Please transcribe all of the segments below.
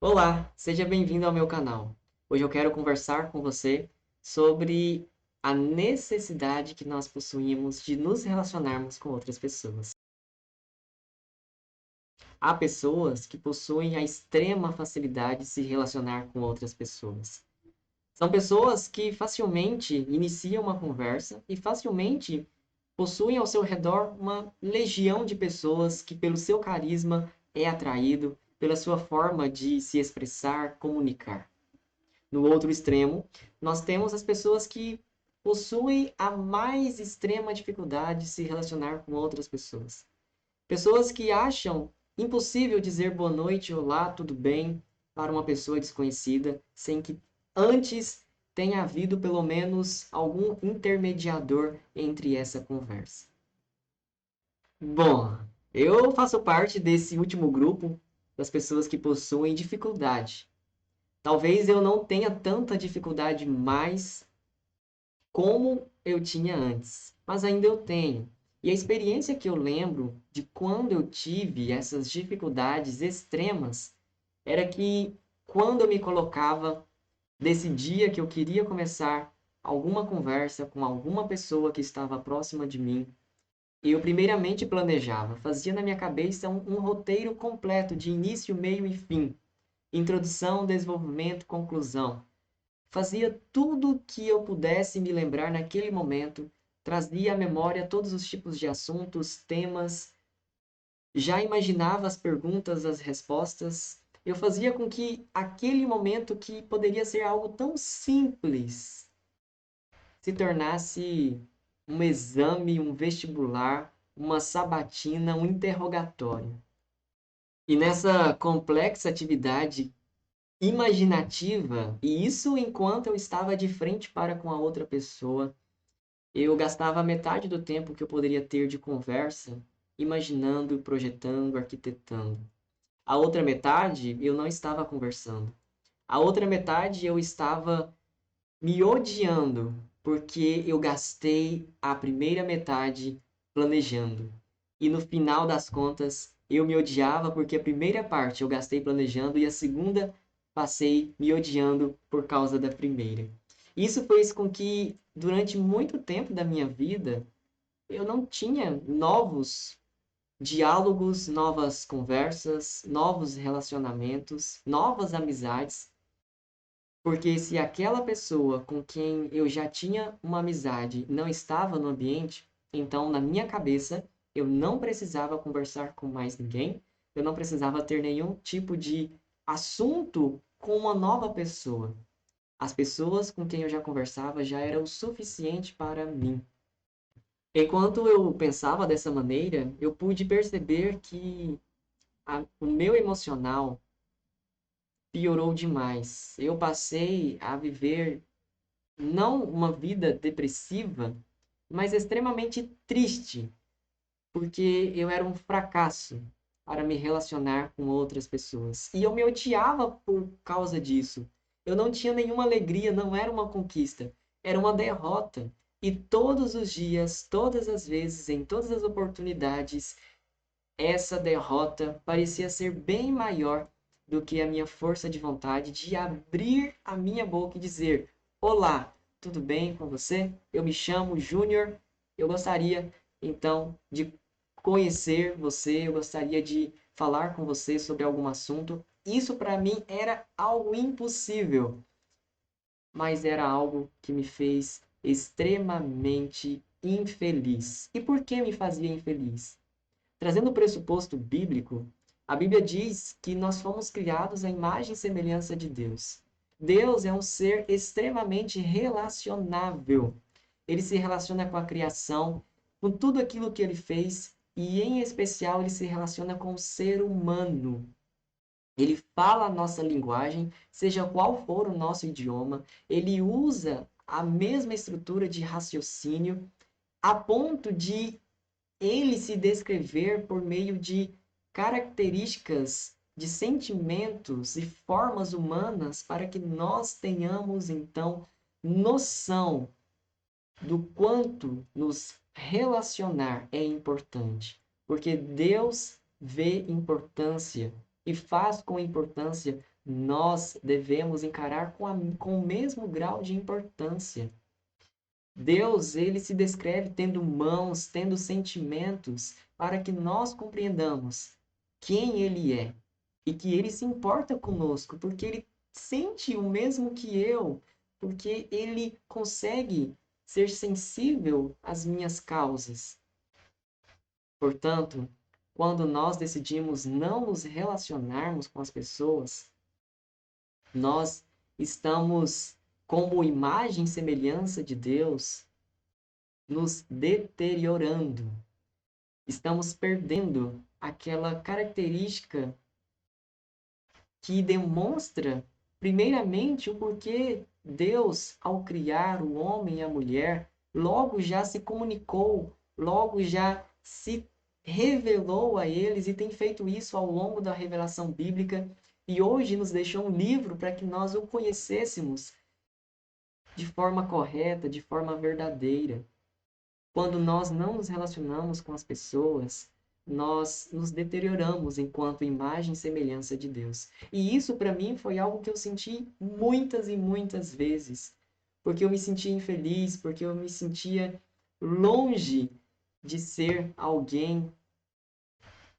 Olá, seja bem-vindo ao meu canal. Hoje eu quero conversar com você sobre a necessidade que nós possuímos de nos relacionarmos com outras pessoas. Há pessoas que possuem a extrema facilidade de se relacionar com outras pessoas. São pessoas que facilmente iniciam uma conversa e facilmente possuem ao seu redor uma legião de pessoas que, pelo seu carisma, é atraído pela sua forma de se expressar, comunicar. No outro extremo, nós temos as pessoas que possuem a mais extrema dificuldade de se relacionar com outras pessoas. Pessoas que acham impossível dizer boa noite, olá, tudo bem para uma pessoa desconhecida, sem que antes tenha havido pelo menos algum intermediador entre essa conversa. Bom, eu faço parte desse último grupo das pessoas que possuem dificuldade. Talvez eu não tenha tanta dificuldade mais como eu tinha antes, mas ainda eu tenho. E a experiência que eu lembro de quando eu tive essas dificuldades extremas era que quando eu me colocava, decidia que eu queria começar alguma conversa com alguma pessoa que estava próxima de mim, eu primeiramente planejava, fazia na minha cabeça um roteiro completo de início, meio e fim. Introdução, desenvolvimento, conclusão. Fazia tudo o que eu pudesse me lembrar naquele momento, trazia à memória todos os tipos de assuntos, temas, já imaginava as perguntas, as respostas. Eu fazia com que aquele momento que poderia ser algo tão simples se tornasse um exame, um vestibular, uma sabatina, um interrogatório. E nessa complexa atividade imaginativa, e isso enquanto eu estava de frente para com a outra pessoa, eu gastava metade do tempo que eu poderia ter de conversa imaginando, projetando, arquitetando. A outra metade eu não estava conversando. A outra metade eu estava me odiando, porque eu gastei a primeira metade planejando. E no final das contas, eu me odiava porque a primeira parte eu gastei planejando e a segunda passei me odiando por causa da primeira. Isso fez com que, durante muito tempo da minha vida, eu não tinha novos diálogos, novas conversas, novos relacionamentos, novas amizades, porque se aquela pessoa com quem eu já tinha uma amizade não estava no ambiente, então na minha cabeça eu não precisava conversar com mais ninguém, eu não precisava ter nenhum tipo de assunto com uma nova pessoa. As pessoas com quem eu já conversava já era o suficiente para mim. Enquanto eu pensava dessa maneira, eu pude perceber que o meu emocional piorou demais. Eu passei a viver não uma vida depressiva, mas extremamente triste, porque eu era um fracasso para me relacionar com outras pessoas. E eu me odiava por causa disso. Eu não tinha nenhuma alegria, não era uma conquista, era uma derrota. E todos os dias, todas as vezes, em todas as oportunidades, essa derrota parecia ser bem maior do que a minha força de vontade de abrir a minha boca e dizer: Olá, tudo bem com você? Eu me chamo Júnior. Eu gostaria então de conhecer você, eu gostaria de falar com você sobre algum assunto. Isso para mim era algo impossível, mas era algo que me fez extremamente infeliz. E por que me fazia infeliz? Trazendo o pressuposto bíblico, a Bíblia diz que nós fomos criados à imagem e semelhança de Deus. Deus é um ser extremamente relacionável. Ele se relaciona com a criação, com tudo aquilo que ele fez, e em especial ele se relaciona com o ser humano. Ele fala a nossa linguagem, seja qual for o nosso idioma, ele usa a mesma estrutura de raciocínio a ponto de ele se descrever por meio de características, de sentimentos e formas humanas para que nós tenhamos então noção do quanto nos relacionar é importante, porque Deus vê importância e faz com importância nós devemos encarar com o mesmo grau de importância. Deus, ele se descreve tendo mãos, tendo sentimentos, para que nós compreendamos quem ele é e que ele se importa conosco, porque ele sente o mesmo que eu, porque ele consegue ser sensível às minhas causas. Portanto, quando nós decidimos não nos relacionarmos com as pessoas, nós estamos, como imagem e semelhança de Deus, nos deteriorando. Estamos perdendo aquela característica que demonstra, primeiramente, o porquê Deus, ao criar o homem e a mulher, logo já se comunicou, logo já se revelou a eles e tem feito isso ao longo da revelação bíblica e hoje nos deixou um livro para que nós o conhecêssemos de forma correta, de forma verdadeira. Quando nós não nos relacionamos com as pessoas, nós nos deterioramos enquanto imagem e semelhança de Deus. E isso para mim foi algo que eu senti muitas e muitas vezes, porque eu me sentia infeliz, porque eu me sentia longe de ser alguém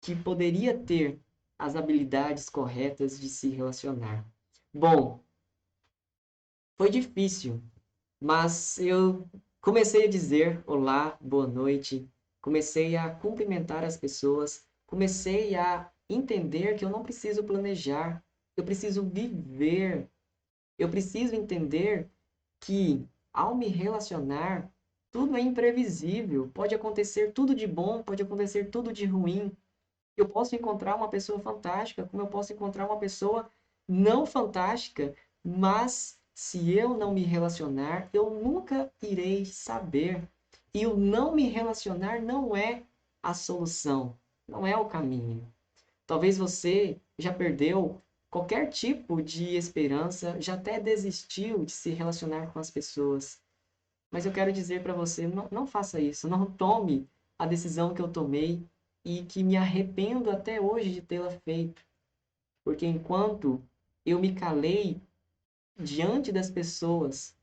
que poderia ter as habilidades corretas de se relacionar. Bom, foi difícil, mas eu comecei a dizer olá, boa noite, comecei a cumprimentar as pessoas, comecei a entender que eu não preciso planejar, eu preciso viver, eu preciso entender que ao me relacionar, tudo é imprevisível, pode acontecer tudo de bom, pode acontecer tudo de ruim. Eu posso encontrar uma pessoa fantástica, como eu posso encontrar uma pessoa não fantástica, mas se eu não me relacionar, eu nunca irei saber. E o não me relacionar não é a solução, não é o caminho. Talvez você já perdeu qualquer tipo de esperança, já até desistiu de se relacionar com as pessoas. Mas eu quero dizer para você, não faça isso, não tome a decisão que eu tomei e que me arrependo até hoje de tê-la feito. Porque enquanto eu me calei diante das pessoas,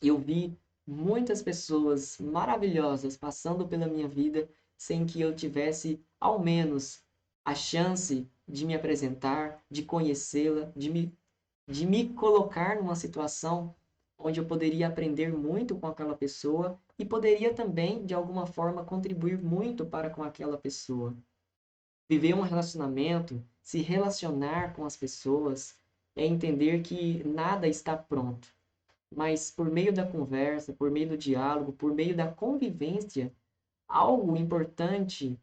eu vi muitas pessoas maravilhosas passando pela minha vida sem que eu tivesse, ao menos, a chance de me apresentar, de conhecê-la, de me colocar numa situação onde eu poderia aprender muito com aquela pessoa e poderia também, de alguma forma, contribuir muito para com aquela pessoa. Viver um relacionamento, se relacionar com as pessoas, é entender que nada está pronto. Mas por meio da conversa, por meio do diálogo, por meio da convivência, algo importante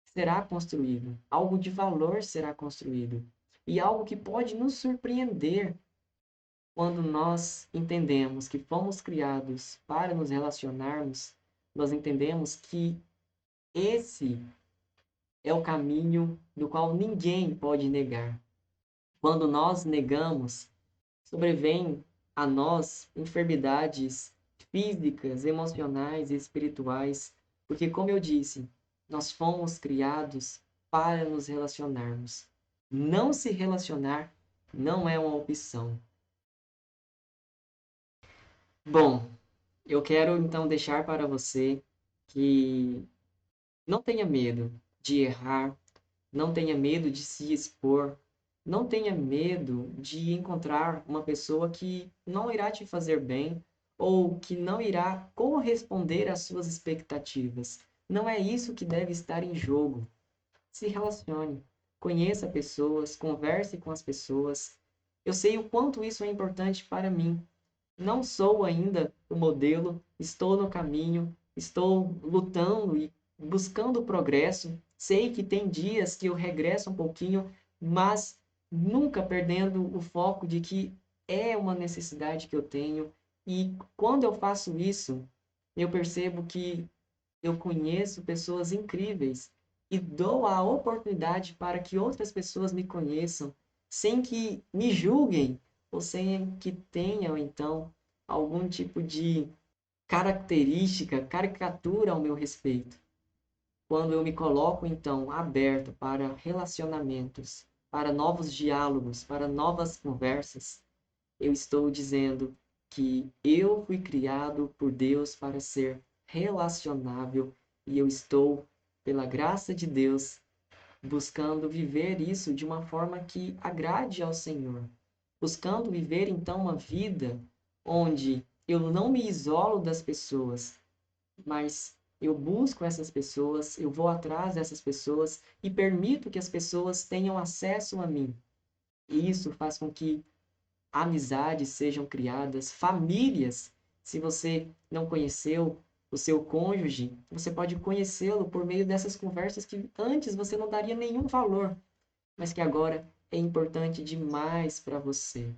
será construído, algo de valor será construído e algo que pode nos surpreender quando nós entendemos que fomos criados para nos relacionarmos, nós entendemos que esse é o caminho do qual ninguém pode negar. Quando nós negamos, sobrevêm a nós enfermidades físicas, emocionais e espirituais, porque, como eu disse, nós fomos criados para nos relacionarmos. Não se relacionar não é uma opção. Bom, eu quero então deixar para você que não tenha medo de errar, não tenha medo de se expor, não tenha medo de encontrar uma pessoa que não irá te fazer bem ou que não irá corresponder às suas expectativas. Não é isso que deve estar em jogo. Se relacione, conheça pessoas, converse com as pessoas. Eu sei o quanto isso é importante para mim. Não sou ainda o modelo, estou no caminho, estou lutando e buscando progresso. Sei que tem dias que eu regresso um pouquinho, mas nunca perdendo o foco de que é uma necessidade que eu tenho. E quando eu faço isso, eu percebo que eu conheço pessoas incríveis e dou a oportunidade para que outras pessoas me conheçam, sem que me julguem ou sem que tenham, então, algum tipo de característica, caricatura ao meu respeito. Quando eu me coloco, então, aberto para relacionamentos, para novos diálogos, para novas conversas, eu estou dizendo que eu fui criado por Deus para ser relacionável e eu estou, pela graça de Deus, buscando viver isso de uma forma que agrade ao Senhor, buscando viver então uma vida onde eu não me isolo das pessoas, mas eu busco essas pessoas, eu vou atrás dessas pessoas e permito que as pessoas tenham acesso a mim. E isso faz com que amizades sejam criadas, famílias. Se você não conheceu o seu cônjuge, você pode conhecê-lo por meio dessas conversas que antes você não daria nenhum valor, mas que agora é importante demais para você.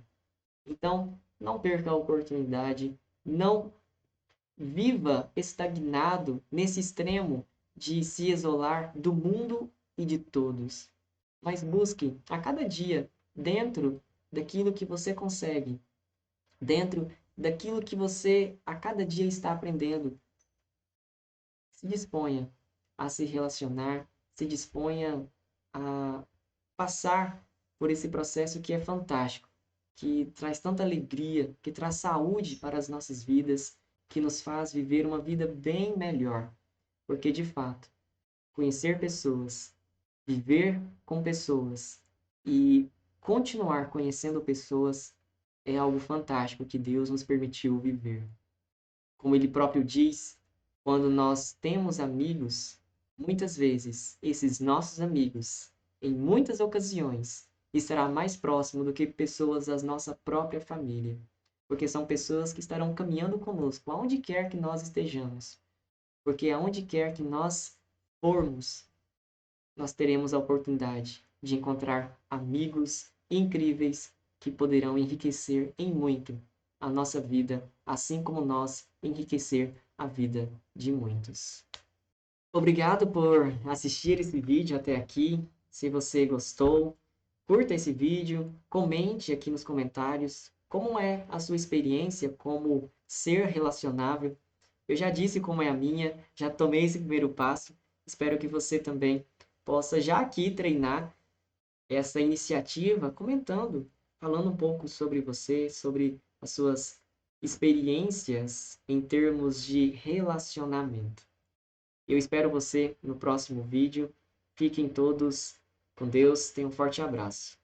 Então, não perca a oportunidade, não viva estagnado nesse extremo de se isolar do mundo e de todos, mas busque a cada dia, dentro daquilo que você consegue, dentro daquilo que você a cada dia está aprendendo, se disponha a se relacionar, se disponha a passar por esse processo que é fantástico, que traz tanta alegria, que traz saúde para as nossas vidas, que nos faz viver uma vida bem melhor. Porque, de fato, conhecer pessoas, viver com pessoas e continuar conhecendo pessoas é algo fantástico que Deus nos permitiu viver. Como ele próprio diz, quando nós temos amigos, muitas vezes esses nossos amigos, em muitas ocasiões, estará mais próximo do que pessoas da nossa própria família, porque são pessoas que estarão caminhando conosco aonde quer que nós estejamos, porque aonde quer que nós formos, nós teremos a oportunidade de encontrar amigos incríveis que poderão enriquecer em muito a nossa vida, assim como nós enriquecer a vida de muitos. Obrigado por assistir esse vídeo até aqui. Se você gostou, curta esse vídeo, comente aqui nos comentários como é a sua experiência como ser relacionável. Eu já disse como é a minha, já tomei esse primeiro passo. Espero que você também possa já aqui treinar essa iniciativa comentando, falando um pouco sobre você, sobre as suas experiências em termos de relacionamento. Eu espero você no próximo vídeo. Fiquem todos com Deus. Tenham um forte abraço.